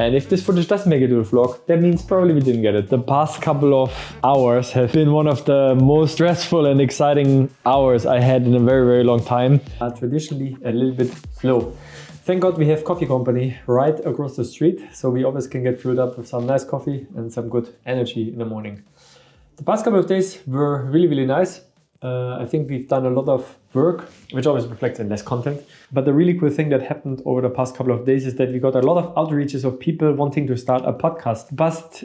And if this footage doesn't make it to the vlog, that means probably we didn't get it. The past couple of hours have been one of the most stressful and exciting hours I had in a very, very long time. Traditionally a little bit slow. Thank God we have coffee company right across the street, so we always can get filled up with some nice coffee and some good energy in the morning. The past couple of days were really, really nice. I think we've done a lot of work, which always reflects in less content. But the really cool thing that happened over the past couple of days is that we got a lot of outreaches of people wanting to start a podcast. The past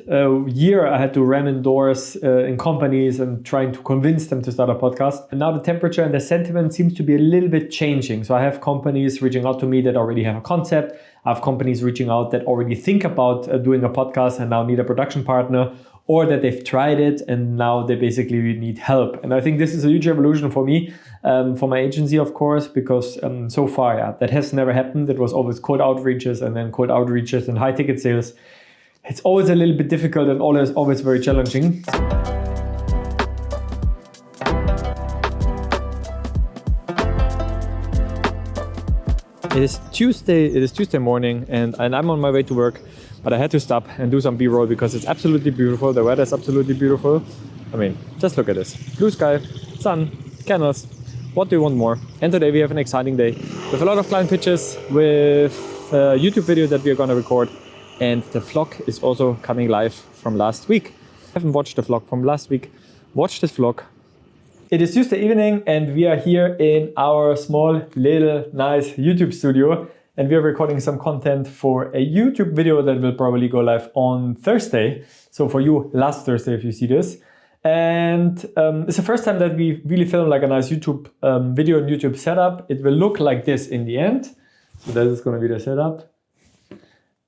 year, I had to ram indoors in companies and trying to convince them to start a podcast. And now the temperature and the sentiment seems to be a little bit changing. So I have companies reaching out to me that already have a concept. I have companies reaching out that already think about doing a podcast and now need a production partner, or that they've tried it and now they basically need help. And I think this is a huge evolution for me, for my agency, of course, because so far, that has never happened. It was always cold outreaches and then cold outreaches and high ticket sales. It's always a little bit difficult and always very challenging. It is Tuesday morning and I'm on my way to work. But I had to stop and do some B-roll because it's absolutely beautiful. The weather is absolutely beautiful. I mean, just look at this. Blue sky, sun, candles. What do you want more? And today we have an exciting day with a lot of client pitches, with a YouTube video that we are going to record. And the vlog is also coming live from last week. If you haven't watched the vlog from last week, watch this vlog. It is Tuesday evening and we are here in our small, little, nice YouTube studio. And we are recording some content for a YouTube video that will probably go live on Thursday. So for you, last Thursday, if you see this. And it's the first time that we really film like a nice YouTube video and YouTube setup. It will look like this in the end. So that is going to be the setup.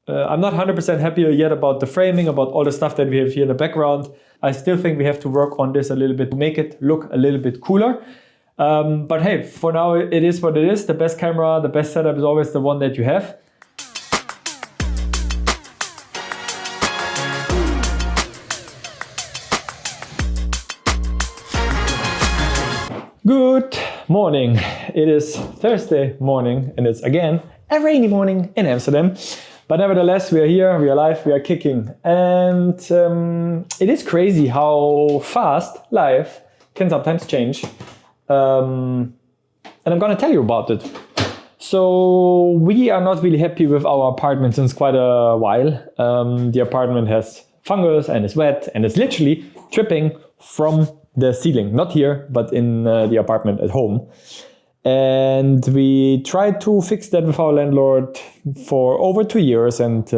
I'm not 100% happy yet about the framing, about all the stuff that we have here in the background. I still think we have to work on this a little bit to make it look a little bit cooler. But hey, for now it is what it is. The best camera, the best setup is always the one that you have. Good morning. It is Thursday morning and it's again a rainy morning in Amsterdam. But nevertheless, we are here, we are live, we are kicking. And it is crazy how fast life can sometimes change. And I'm gonna tell you about it. So we are not really happy with our apartment since quite a while. The apartment has fungus and it's wet and it's literally dripping from the ceiling. Not here, but in the apartment at home. And we tried to fix that with our landlord for over 2 years. And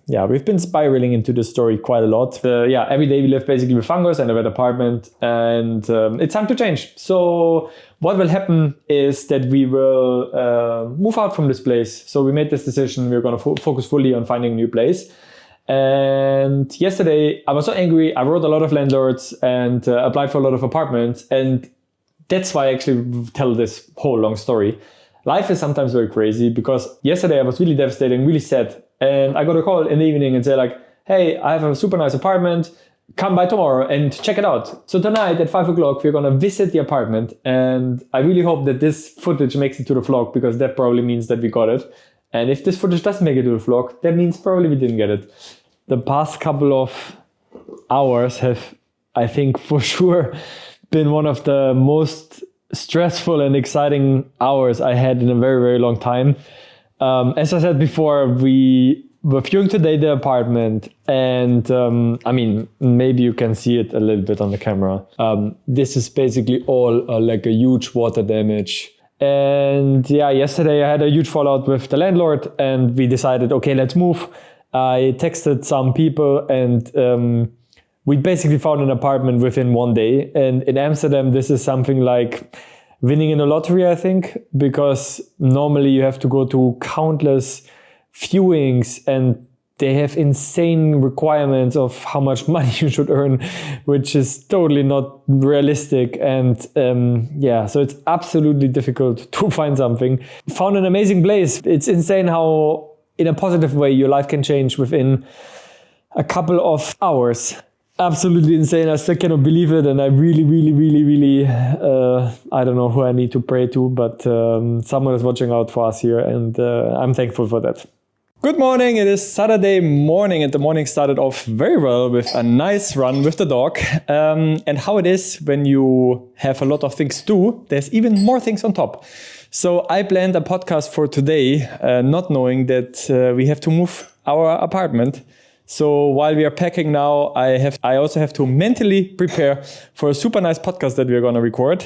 we've been spiraling into this story quite a lot. Every day we live basically with fungus and a wet apartment. And it's time to change. So what will happen is that we will move out from this place. So we made this decision. We're going to focus fully on finding a new place. And yesterday I was so angry. I wrote a lot of landlords and applied for a lot of apartments. And that's why I actually tell this whole long story. Life is sometimes very crazy because yesterday I was really devastated, really sad. And I got a call in the evening and say like, hey, I have a super nice apartment. Come by tomorrow and check it out. So tonight at 5 o'clock, we're going to visit the apartment. And I really hope that this footage makes it to the vlog because that probably means that we got it. And if this footage doesn't make it to the vlog, that means probably we didn't get it. The past couple of hours have, I think for sure, been one of the most stressful and exciting hours I had in a very, very long time. As I said before, we were viewing today the apartment and maybe you can see it a little bit on the camera. This is basically all like a huge water damage. And yesterday I had a huge fallout with the landlord and we decided, okay, let's move. I texted some people and we basically found an apartment within 1 day. And in Amsterdam, this is something like winning in a lottery, I think, because normally you have to go to countless viewings and they have insane requirements of how much money you should earn, which is totally not realistic. And so it's absolutely difficult to find something. Found an amazing place. It's insane how, in a positive way, your life can change within a couple of hours. Absolutely insane. I still cannot believe it. And I really, I don't know who I need to pray to, but someone is watching out for us here. And I'm thankful for that. Good morning, it is Saturday morning and the morning started off very well with a nice run with the dog. And how it is when you have a lot of things to do, there's even more things on top. So I planned a podcast for today, not knowing that we have to move our apartment. So while we are packing now, I also have to mentally prepare for a super nice podcast that we're gonna record.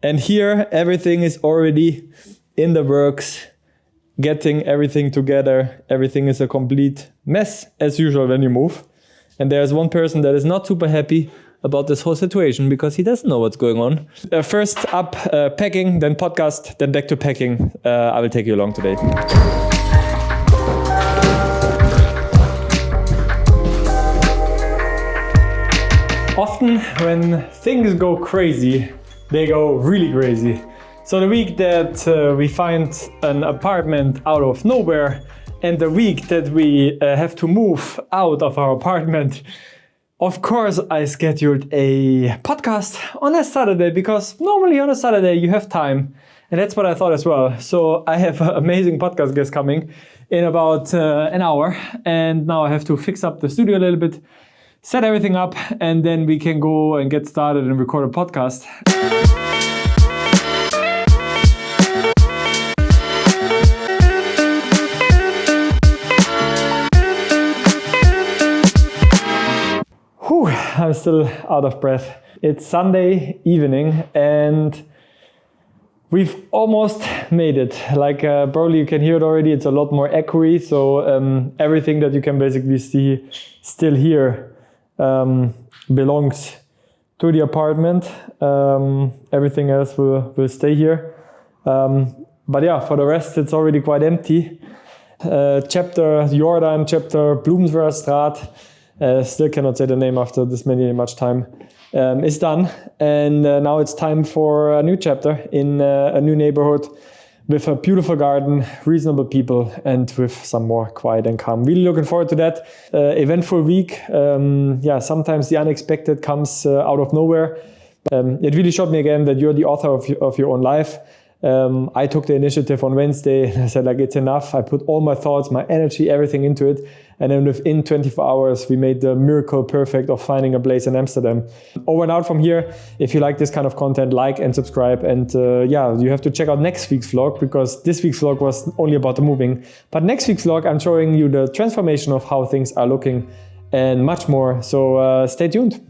And here everything is already in the works. Getting everything together. Everything is a complete mess as usual when you move. And there's one person that is not super happy about this whole situation because he doesn't know what's going on. First up, packing, then podcast, then back to packing. I will take you along today. Often when things go crazy, they go really crazy. So the week that we find an apartment out of nowhere and the week that we have to move out of our apartment, of course I scheduled a podcast on a Saturday because normally on a Saturday you have time, and that's what I thought as well. So I have an amazing podcast guest coming in about an hour, and now I have to fix up the studio a little bit, set everything up, and then we can go and get started and record a podcast. I'm still out of breath. It's Sunday evening and we've almost made it. Like probably you can hear it already, it's a lot more echoey. So everything that you can basically see still here belongs to the apartment. Everything else will stay here. But yeah, for the rest, it's already quite empty. Chapter Jordan, chapter Bloemswaardstraat. Still cannot say the name after this much time. Is done, and now it's time for a new chapter in a new neighborhood with a beautiful garden, reasonable people, and with some more quiet and calm. Really looking forward to that eventful week. Sometimes the unexpected comes out of nowhere. It really showed me again that you're the author of your own life. I took the initiative on Wednesday and I said, it's enough. I put all my thoughts, my energy, everything into it. And then within 24 hours, we made the miracle perfect of finding a place in Amsterdam. Over and out from here. If you like this kind of content, like and subscribe. And you have to check out next week's vlog because this week's vlog was only about the moving. But next week's vlog, I'm showing you the transformation of how things are looking and much more. So stay tuned.